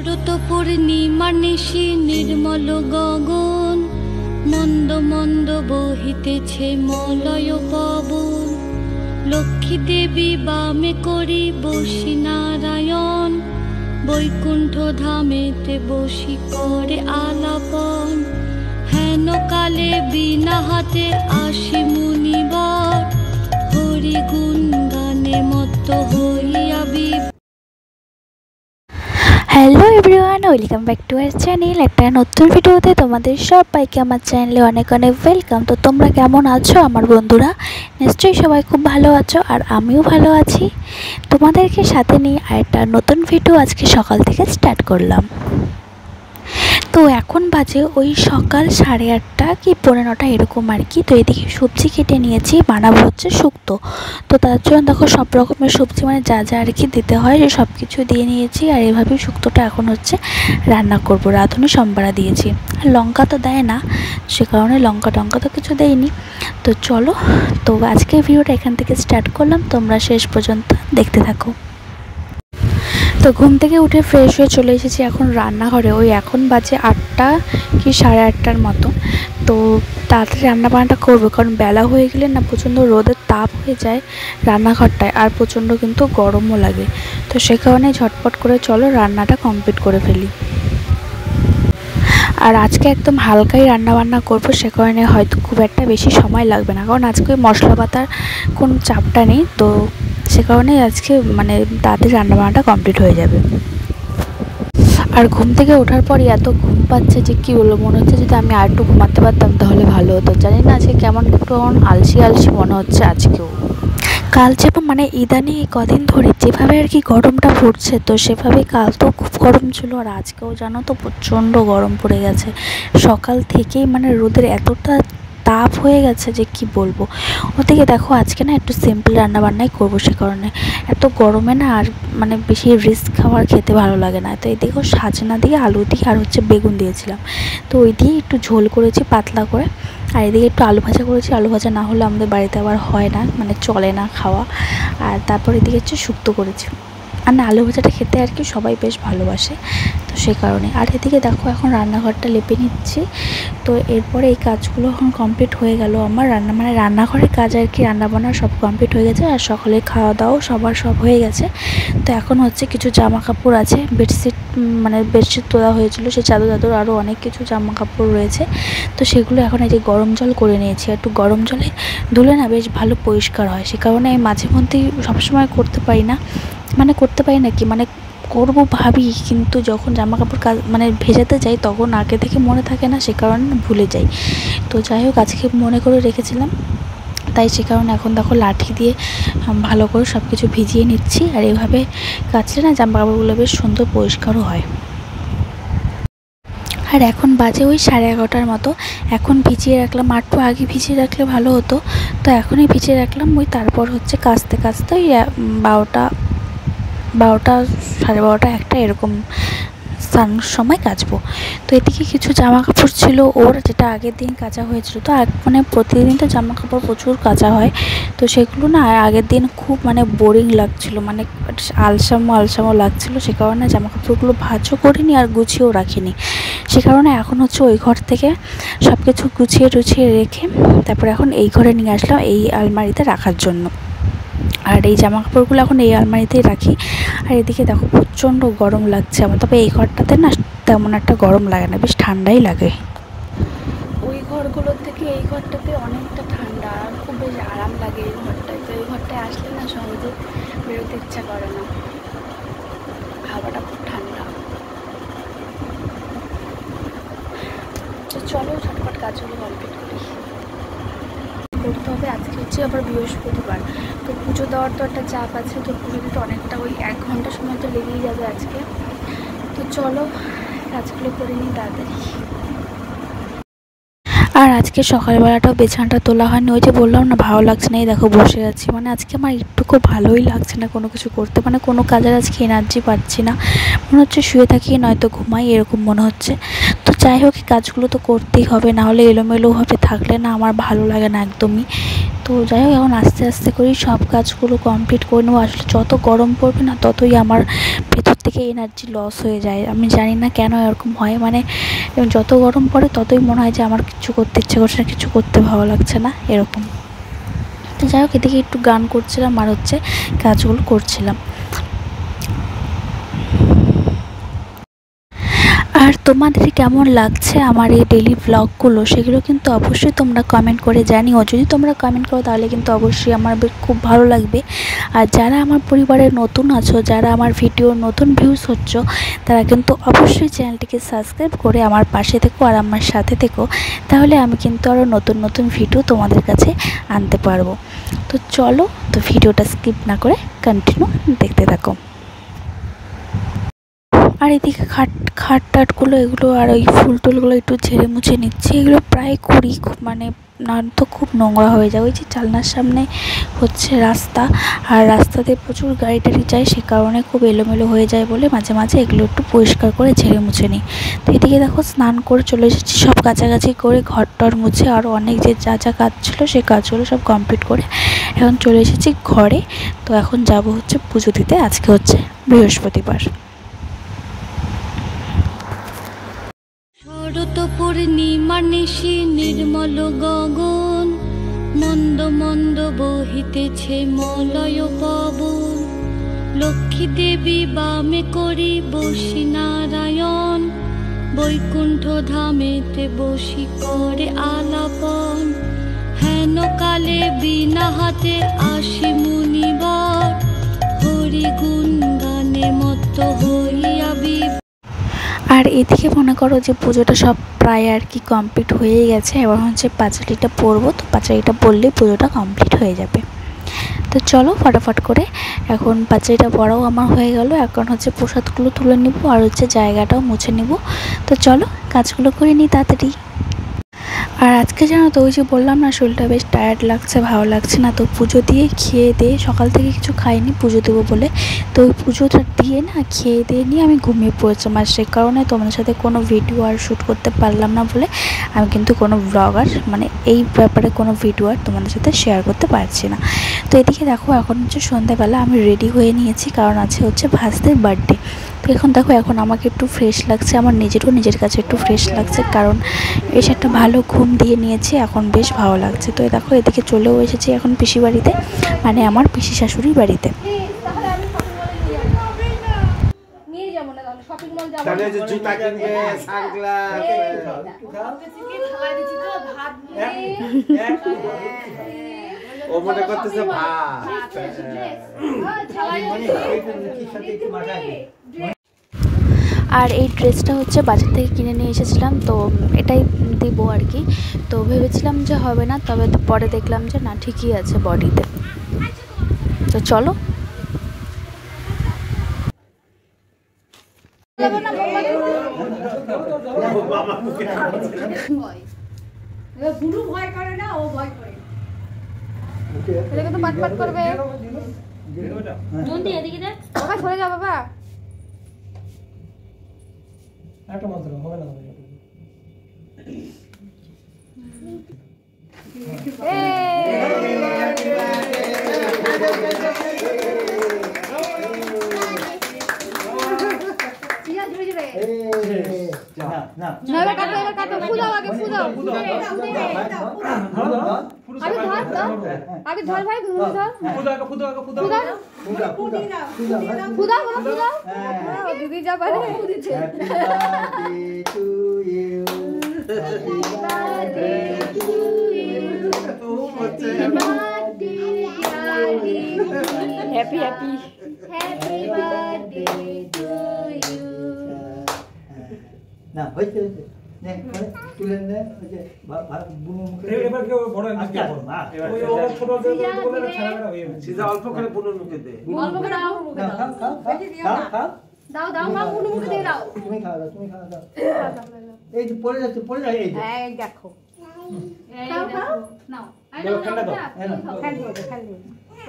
শরৎ পূর্ণিমার নিশি নির্মল গগন, মন্দ মন্দ বহিতেছে মলয় পবন। লক্ষ্মী দেবী বামে করি বসি নারায়ণ, বৈকুণ্ঠ ধামেতে বসি করে আলাপন। হেন কালে বিনা হাতে আসি মুনিবর, হরি গুণ গানে মত্ত হইয়া hello everyone, welcome back to our channel. একটা নতুন ভিডিওতে তোমাদের সবাইকে আমার চ্যানেলে অনেক অনেক ওয়েলকাম। তো তোমরা কেমন আছো আমার বন্ধুরা? নিশ্চয়ই সবাই খুব ভালো আছো, আর আমিও ভালো আছি। তোমাদেরকে সাথে নিয়ে একটা নতুন ভিডিও আজকে সকাল থেকে স্টার্ট করলাম। তো এখন বাজে ওই সকাল 8:30 কি 8:45 এরকম আর কি। তো এদিকে সবজি কেটে নিয়েছি, বানাবো হচ্ছে শুক্তো। তো তার জন্য দেখো সব রকমের সবজি মানে যা যা আর কি দিতে হয় সব কিছু দিয়ে নিয়েছি। আর এভাবেই শুক্তোটা এখন হচ্ছে রান্না করব। রাঁধুনি সম্বারা দিয়েছি, আর লঙ্কা তো দেয় না, সে কারণে লঙ্কা টঙ্কা তো কিছু দেয়নি। তো চলো, তো আজকের ভিডিওটা এখান থেকে স্টার্ট করলাম, তোমরা শেষ পর্যন্ত দেখতে থাকো। তো ঘুম থেকে উঠে ফ্রেশ হয়ে চলে এসেছি এখন রান্নাঘরে। ওই এখন বাজে 8টা কি 8:30 মতো। তো তাড়াতাড়ি রান্নাবান্নাটা করবো, কারণ বেলা হয়ে গেলে না প্রচণ্ড রোদের তাপ হয়ে যায় রান্নাঘরটায়, আর প্রচণ্ড কিন্তু গরমও লাগে। তো সে কারণে ঝটপট করে চলো রান্নাটা কমপ্লিট করে ফেলি। আর আজকে একদম হালকাই রান্নাবান্না করবো, সে কারণে হয়তো খুব একটা বেশি সময় লাগবে না, কারণ আজকে মশলা পাতার কোনো চাপটা নেই। তো সে কারণেই আজকে মানে তাড়াতাড়ি রান্নাবান্নাটা কমপ্লিট হয়ে যাবে। আর ঘুম থেকে ওঠার পরই এত ঘুম পাচ্ছে যে কী বলবো, মনে হচ্ছে যদি আমি আর একটু ঘুমাতে পারতাম তাহলে ভালো হতো। জানি না আজকে কেমন একটু আলসি আলসি মনে হচ্ছে আজকেও। কাল যেমন মানে ইদানিং কদিন ধরে যেভাবে আর কি গরমটা পড়ছে, তো সেভাবে কাল তো খুব গরম ছিল, আর আজকেও জানো তো প্রচণ্ড গরম পড়ে গেছে। সকাল থেকেই মানে রোদের এতটা তাপ হয়ে গেছে যে কি বলবো। ওদিকে দেখো আজকে না একটু সিম্পল রান্নাবান্নাই করবো, সে কারণে এত গরমে না আর মানে বেশি রিস্ক খাবার খেতে ভালো লাগে না। তো এদিকেও সাজনা দিয়ে আলু দিয়ে আর হচ্ছে বেগুন দিয়েছিলাম, তো ওই দিয়ে একটু ঝোল করেছি পাতলা করে। আর এদিকে একটু আলু ভাজা করেছি, আলু ভাজা না হলে আমাদের বাড়িতে আবার হয় না, মানে চলে না খাওয়া। আর তারপর এদিকে হচ্ছে শুক্তো করেছি। আর না, আলু ভাজাটা খেতে আর কি সবাই বেশ ভালোবাসে, তো সে কারণে। আর এদিকে দেখো এখন রান্নাঘরটা লেপে নিচ্ছি। তো এরপরে এই কাজগুলো এখন কমপ্লিট হয়ে গেল আমার মানে রান্নাঘরের কাজ আর কি, রান্নাবান্না সব কমপ্লিট হয়ে গেছে। আর সকালে খাওয়া দাওয়া সবার সব হয়ে গেছে। তো এখন হচ্ছে কিছু জামা কাপড় আছে, বেডশিট তোলা হয়েছিল, সেই চাদর চাদর আরও অনেক কিছু জামা কাপড় রয়েছে। তো সেগুলো এখন এই যে গরম জল করে নিয়েছি। একটু গরম জলে ধুলে না বেশ ভালো পরিষ্কার হয়, সে কারণে আমি মাঝে মধ্যেই সবসময় করতে পারি না কি মানে করবো ভাবি, কিন্তু যখন জামা কাপড় মানে ভেজাতে যাই তখন আগে থেকে মনে থাকে না, সে কারণে ভুলে যাই। তো যাই হোক আজকে মনে করে রেখেছিলাম, তাই সে কারণে এখন দেখো লাঠি দিয়ে ভালো করে সব কিছু ভিজিয়ে নিচ্ছি। আর এভাবে কাচলে না জামা কাপড়গুলো বেশ সুন্দর পরিষ্কারও হয়। আর এখন বাজে ওই 11:30 মতো। এখন ভিজিয়ে রাখলাম, একটু আগে ভিজিয়ে রাখলে ভালো হতো, তো এখনই ভিজিয়ে রাখলাম। ওই তারপর হচ্ছে কাচতে কাচতে ওই 12টা 12:30 1টা এরকম স্নানের সময় কাচবো। তো এদিকে কিছু জামা কাপড় ছিল ওর, যেটা আগের দিন কাচা হয়েছিল। তো মানে প্রতিদিন তো জামা কাপড় প্রচুর কাচা হয়, তো সেগুলো না আগের দিন খুব মানে বোরিং লাগছিলো, মানে আলসামো লাগছিলো, সে কারণে জামা কাপড়গুলো ভাঁজও করিনি আর গুছিয়েও রাখিনি। সে কারণে এখন হচ্ছে ওই ঘর থেকে সব কিছু গুছিয়ে টুছিয়ে রেখে তারপরে এখন এই ঘরে নিয়ে আসলাম, এই আলমারিতে রাখার জন্য। আর এই জামা কাপড়গুলো এখন এই আলমারিতেই রাখি। আর এদিকে দেখো প্রচণ্ড গরম লাগছে আমার, তবে এই ঘরটাতে না তেমন একটা গরম লাগে না, বেশ ঠান্ডাই লাগে। ওই ঘরগুলোর থেকে এই ঘরটাতে অনেকটা ঠান্ডা, আর খুব বেশ আরাম লাগে এই ঘরটায়। তো এই ঘরটায় আসলে না সহজে বেরোতে ইচ্ছা করে না, হাওয়াটা খুব ঠান্ডা। তো চলো ঝটপট কাজগুলো কমপ্লিট করি। করতে হবে। আজকে হচ্ছে আবার বৃহস্পতিবার, তো পুজো দেওয়ার তো একটা চাপ আছে, তো পুজো দিতে অনেকটা ওই 1 ঘন্টা সময় তো লেগেই যাবে আজকে। তো চলো কাজগুলো করে নিই তাড়াতাড়ি। আর আজকে সকালবেলাটাও বিছানাটা তোলা হয়নি, ওই যে বললাম না ভালো লাগছে না, এই দেখো বসে আছি। মানে আজকে আমার একটুকু ভালোই লাগছে না কোনো কিছু করতে, মানে কোনো কাজের আজকে এনার্জি পাচ্ছি না, মনে হচ্ছে শুয়ে থাকি নয়তো ঘুমাই এরকম মনে হচ্ছে। তো যাই হোক কাজগুলো তো করতেই হবে, না হলে এলোমেলোভাবে থাকলে না আমার ভালো লাগে না একদমই। তো যাই হোক এখন আস্তে আস্তে করেই সব কাজগুলো কমপ্লিট করে নেবো। আসলে যত গরম পড়বে না ততই আমার ভেতর থেকে এনার্জি লস হয়ে যায়। আমি জানি না কেন এরকম হয়, মানে যত গরম পড়ে ততই মনে হয় যে আমার কিছু করতে ইচ্ছে করছে না, কিছু করতে ভালো লাগছে না এরকম। তো যাই হোক এদিকে একটু গান করছিলাম আর হচ্ছে কাজগুলো করছিলাম। আর তোমাদের কেমন লাগছে আমার এই ডেলি ব্লগগুলো সেগুলো কিন্তু অবশ্যই তোমরা কমেন্ট করে জানিও। যদি তোমরা কমেন্ট করো তাহলে কিন্তু অবশ্যই আমার খুব ভালো লাগবে। আর যারা আমার পরিবারে নতুন আছো, যারা আমার ভিডিওর নতুন ভিউজ হচ্ছ, তারা কিন্তু অবশ্যই চ্যানেলটিকে সাবস্ক্রাইব করে আমার পাশে থেকো আর আমার সাথে থেকো, তাহলে আমি কিন্তু আরও নতুন নতুন ভিডিও তোমাদের কাছে আনতে পারবো। তো চলো, তো ভিডিওটা স্কিপ না করে কন্টিনিউ দেখতে থাকো। আর এদিকে খাট টাটগুলো এগুলো আর ওই ফুল টুলগুলো একটু ঝেড়ে মুছে নিচ্ছি। এগুলো প্রায় করি, মানে না তো খুব নোংরা হয়ে যায়। ওই যে জানলার সামনে হচ্ছে রাস্তা, আর রাস্তাতে প্রচুর গাড়ি টাড়ি যায়, সে কারণে খুব এলোমেলো হয়ে যায় বলে মাঝে মাঝে এগুলো একটু পরিষ্কার করে ঝেড়ে মুছে নিই। তো এদিকে দেখো স্নান করে চলে এসেছি, সব কাছাকাছি করে ঘর টর মুছে আরও অনেক যে যা যা কাজ ছিল সে কাজগুলো সব কমপ্লিট করে এখন চলে এসেছি ঘরে। তো এখন যাব হচ্ছে পুজো দিতে। আজকে হচ্ছে বৃহস্পতিবার। শরৎ পূর্ণিমার নিশি নির্মল গগন, মন্দ মন্দ বহিতেছে মলয় পবন। লক্ষ্মী দেবী বামে করি বসি নারায়ণ, বৈকুণ্ঠ ধামেতে বসি করে আলাপন। হেন কালে বিনা হাতে আসি মুনিবর, হরি গুণ গানে মত্ত হইয়া আর এদিকে মনে করো যে পুজোটা সব প্রায় আর কি কমপ্লিট হয়ে গেছে। এবার হচ্ছে পাঁচালিটা পরবো, তো পাঁচালিটা পরলেই পুজোটা কমপ্লিট হয়ে যাবে। তো চলো ফটাফট করে এখন পাঁচালিটা পরাও আমার হয়ে গেল। এখন হচ্ছে প্রসাদগুলো তুলে নিব আর হচ্ছে জায়গাটাও মুছে নিব। তো চলো কাজগুলো করে নিই তাড়াতাড়ি। আর আজকে জানো তো, ওই যে বললাম না শরীরটা বেশ টায়ার্ড লাগছে, ভালো লাগছে না। তো পুজো দিয়ে খেয়ে দিয়ে সকাল থেকে কিছু খাইনি পুজো দেবো বলে, তো ওই পুজোটা দিয়ে না খেয়ে দিয়ে নিয়ে আমি ঘুমিয়ে পড়েছিলাম। আর সে কারণে তোমাদের সাথে কোনো ভিডিও আর শ্যুট করতে পারলাম না বলে আমি কিন্তু কোনো ব্লগ আর মানে এই ব্যাপারে কোনো ভিডিও আর তোমাদের সাথে শেয়ার করতে পারছি না। তো এদিকে দেখো এখন হচ্ছে সন্ধ্যাবেলা আমি রেডি হয়ে নিয়েছি, কারণ আছে হচ্ছে ভাস্তের বার্থডে। তো এখন দেখো এখন আমাকে একটু ফ্রেশ লাগছে, আমার নিজের কাছে একটু ফ্রেশ লাগছে, কারণ বেশ একটা ভালো ঘুম দিয়ে নিয়েছি, এখন বেশ ভালো লাগছে। তো দেখো এদিকে চলেও এসেছি এখন পিসি বাড়িতে, মানে আমার পিসি শাশুড়ির বাড়িতে। ও মনে করতেছে ভাত। আর এই ড্রেসটা হচ্ছে বাজার থেকে কিনে নিয়ে এসেছিলাম, তো এটাই দেবো আর কি। তো ভেবেছিলাম যে হবে না, তবে তো পরে দেখলাম যে না ঠিকই আছে বডিতে। তো চলো ভয় করে না, ও ভয় করে এটাকে তো পাট করবে। এদিকে দেখ বাবা, সরে যা বাবা। একটা মাত্র হবে না। আগে ধর ভাই, দিদি যা পারে। হ্যাপি হ্যাপি না হইতে নে তুলে নে যে বুনু মুখে এবার কেউ বড় আজকে বড় না ওই ওর ছোট বলে ছাড়া হয়ে যাবে সিধা অল্প করে বুনুর মুখে দে অল্প করে দাও মুখে দাও খাও দাও দাও মা বুনু মুখে দিয়ে দাও। তুমি খাও দাও এই যে পড়ে যাচ্ছে এই যে এই দেখো খাও খাও নাও আই নাও খাও খাও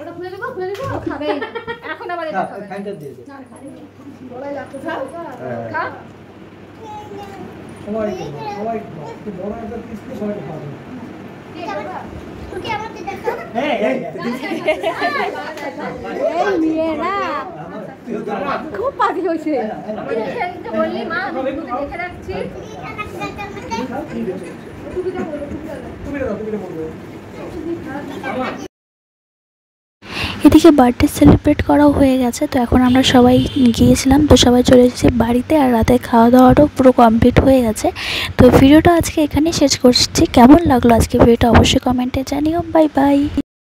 ওটা খুলে দেবো খাবে এখন আবার এটা খাবে। খাইতে দিয়ে দে বড় লাগছে খাও খাও সবাই বড় একটা পিস দিয়ে সবাই খাওয়া ঠিক আছে। এই মেয়েরা খুব পাখি হয়েছে বললি মা আমি দেখে রাখছি এদিকে বার্থডে সেলিব্রেট করাও হয়ে গেছে। তো এখন আমরা সবাই গিয়েছিলাম, তো সবাই চলে এসেছি বাড়িতে, আর রাতে খাওয়া দাওয়াটাও পুরো কমপ্লিট হয়ে গেছে। তো ভিডিওটা আজকে এখানেই শেষ করছি। কেমন লাগলো আজকে ভিডিওটা অবশ্যই কমেন্টে জানিও। Bye bye.